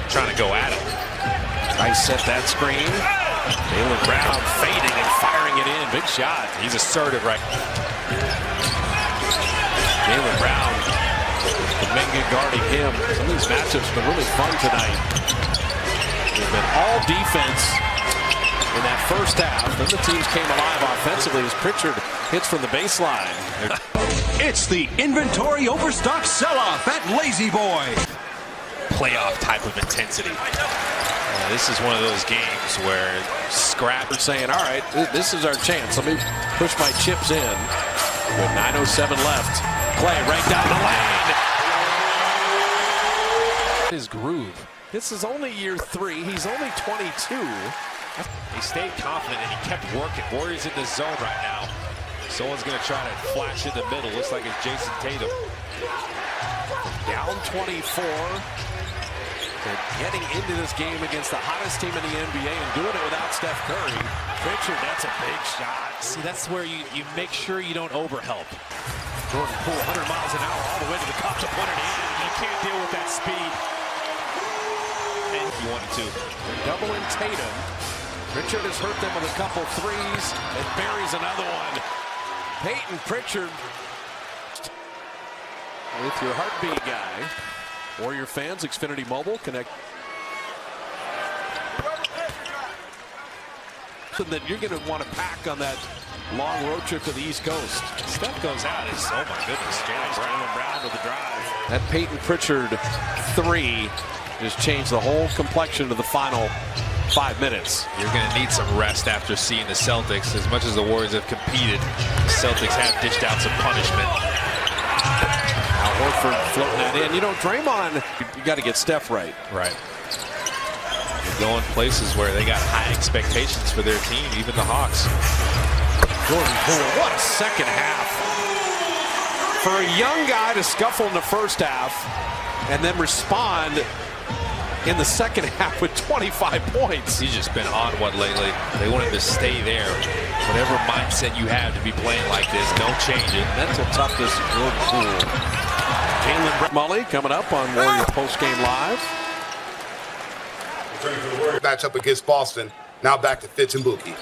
trying to go at him. Nice set that screen. Jaylen Brown fading and firing it in. Big shot. He's assertive, right? Jaylen Brown, Kuminga guarding him. Some of these matchups have been really fun tonight. They've been all defense in that first half. Then the teams came alive offensively as Pritchard hits from the baseline. It's the inventory overstock sell-off at Lazy Boy. Playoff type of intensity. This is one of those games where Scrapper saying, all right, this is our chance. Let me push my chips in. With 9:07 left. Clay right down the lane. His groove. This is only year 3. He's only 22. He stayed confident and he kept working. Warriors in the zone right now. Someone's going to try to flash in the middle. Looks like it's Jason Tatum. Down 24. They're getting into this game against the hottest team in the NBA and doing it without Steph Curry. Pritchard, that's a big shot. See, that's where you make sure you don't overhelp. Jordan Poole, 100 miles an hour all the way to the cup to put it in. You can't deal with that speed. And you wanted to. They're doubling Tatum. Pritchard has hurt them with a couple threes and buries another one. Peyton Pritchard with your heartbeat guy. Warrior fans, Xfinity Mobile, connect. That you're going to want to pack on that long road trip to the East Coast. Steph goes out. Oh my goodness. Jaylen Brown with the drive. That Peyton Pritchard 3 just changed the whole complexion of the final 5 minutes. You're going to need some rest after seeing the Celtics. As much as the Warriors have competed, the Celtics have dished out some punishment. Now Horford floating that in. You know, Draymond, you got to get Steph right. Right. You're going places where they got high expectations for their team, even the Hawks. Jordan Poole, what a second half. For a young guy to scuffle in the first half and then respond in the second half with 25 points. He's just been on one lately. They want him to stay there. Whatever mindset you have to be playing like this, don't change it. Mental toughness, Jordan Poole. Jaylen Mully coming up on Warrior Postgame Live. Matchup against Boston. Now back to Fitz and Buki.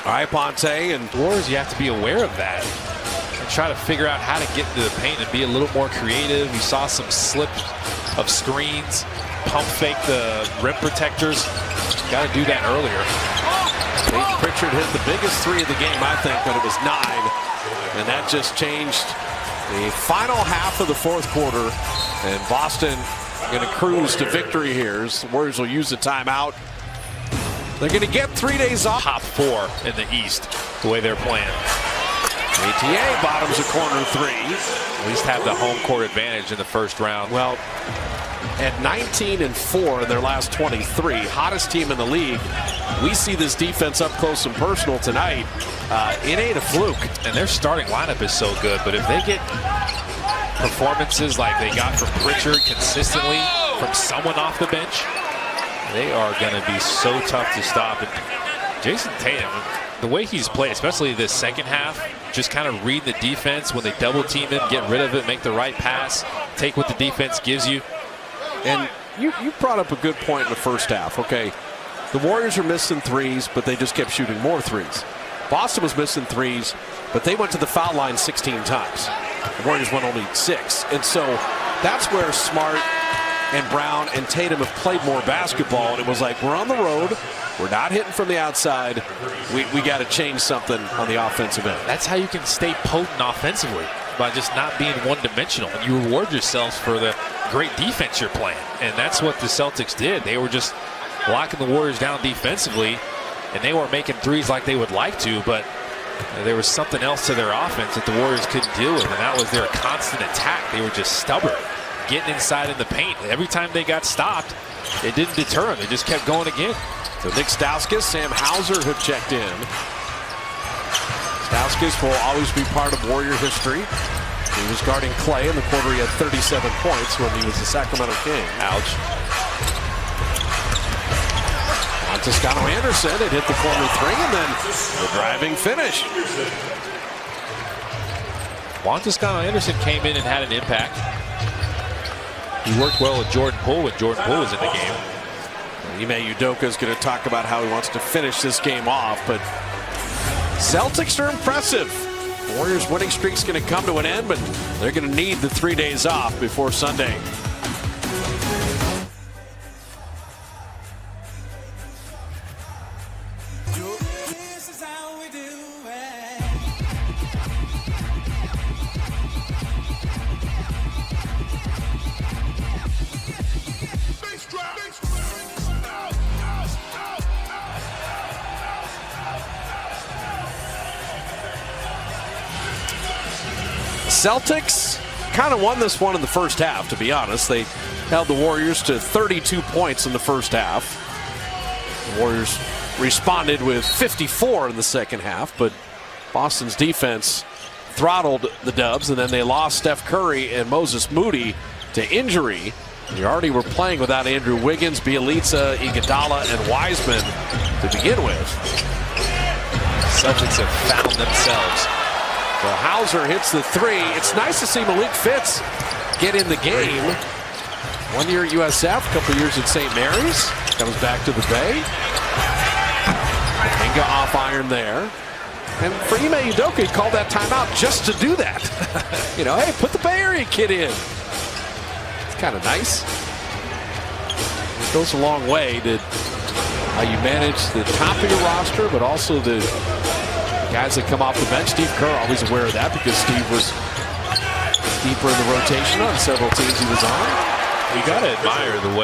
All right, Ponte and Warriors, you have to be aware of that and try to figure out how to get to the paint and be a little more creative. You saw some slips of screens, pump fake the rim protectors. Got to do that earlier. Peyton Pritchard hit the biggest 3 of the game, I think, but it was 9. And that just changed the final half of the fourth quarter. And Boston going to cruise to victory here. The Warriors will use the timeout. They're going to get 3 days off. Top 4 in the East, the way they're playing. ATA bottoms a corner 3. At least have the home court advantage in the first round. Well, at 19-4 in their last 23, hottest team in the league. We see this defense up close and personal tonight. It ain't a fluke. And their starting lineup is so good, but if they get performances like they got from Pritchard consistently from someone off the bench, they are going to be so tough to stop. And Jason Tatum, the way he's played, especially this second half, just kind of read the defense when they double team him, get rid of it, make the right pass, take what the defense gives you. And you brought up a good point in the first half. Okay, the Warriors are missing threes, but they just kept shooting more threes. Boston was missing threes, but they went to the foul line 16 times. The Warriors went only 6. And so that's where Smart and Brown and Tatum have played more basketball. And it was like, we're on the road. We're not hitting from the outside. We got to change something on the offensive end. That's how you can stay potent offensively, by just not being one-dimensional. And you reward yourselves for the great defense you're playing. And that's what the Celtics did. They were just locking the Warriors down defensively, and they weren't making threes like they would like to, but there was something else to their offense that the Warriors couldn't deal with, and that was their constant attack. They were just stubborn, getting inside in the paint. Every time they got stopped, it didn't deter them. They just kept going again. So Nick Stauskas, Sam Hauser have checked in. Stauskas will always be part of Warrior history. He was guarding Clay in the quarter. He had 37 points when he was the Sacramento King. Ouch. Toscano Anderson had hit the corner 3 and then the driving finish. Toscano Anderson came in and had an impact. He worked well with Jordan Poole when Jordan Poole was in the game. Ime Udoka is going to talk about how he wants to finish this game off, but Celtics are impressive. Warriors winning streak's going to come to an end, but they're going to need the 3 days off before Sunday. Celtics kind of won this one in the first half, to be honest. They held the Warriors to 32 points in the first half. The Warriors responded with 54 in the second half, but Boston's defense throttled the Dubs, and then they lost Steph Curry and Moses Moody to injury. They already were playing without Andrew Wiggins, Bjelica, Iguodala, and Wiseman to begin with. Celtics have found themselves. Well, Hauser hits the three. It's nice to see Malik Fitz get in the game. 1 year at USF, a couple years at St. Mary's. Comes back to the Bay. Inga off iron there. And for Ime Udoka, he called that timeout just to do that. You know, hey, put the Bay Area kid in. It's kind of nice. It goes a long way to how you manage the top of your roster, but also the guys that come off the bench. Steve Kerr always aware of that because Steve was deeper in the rotation on several teams he was on. You got to admire the way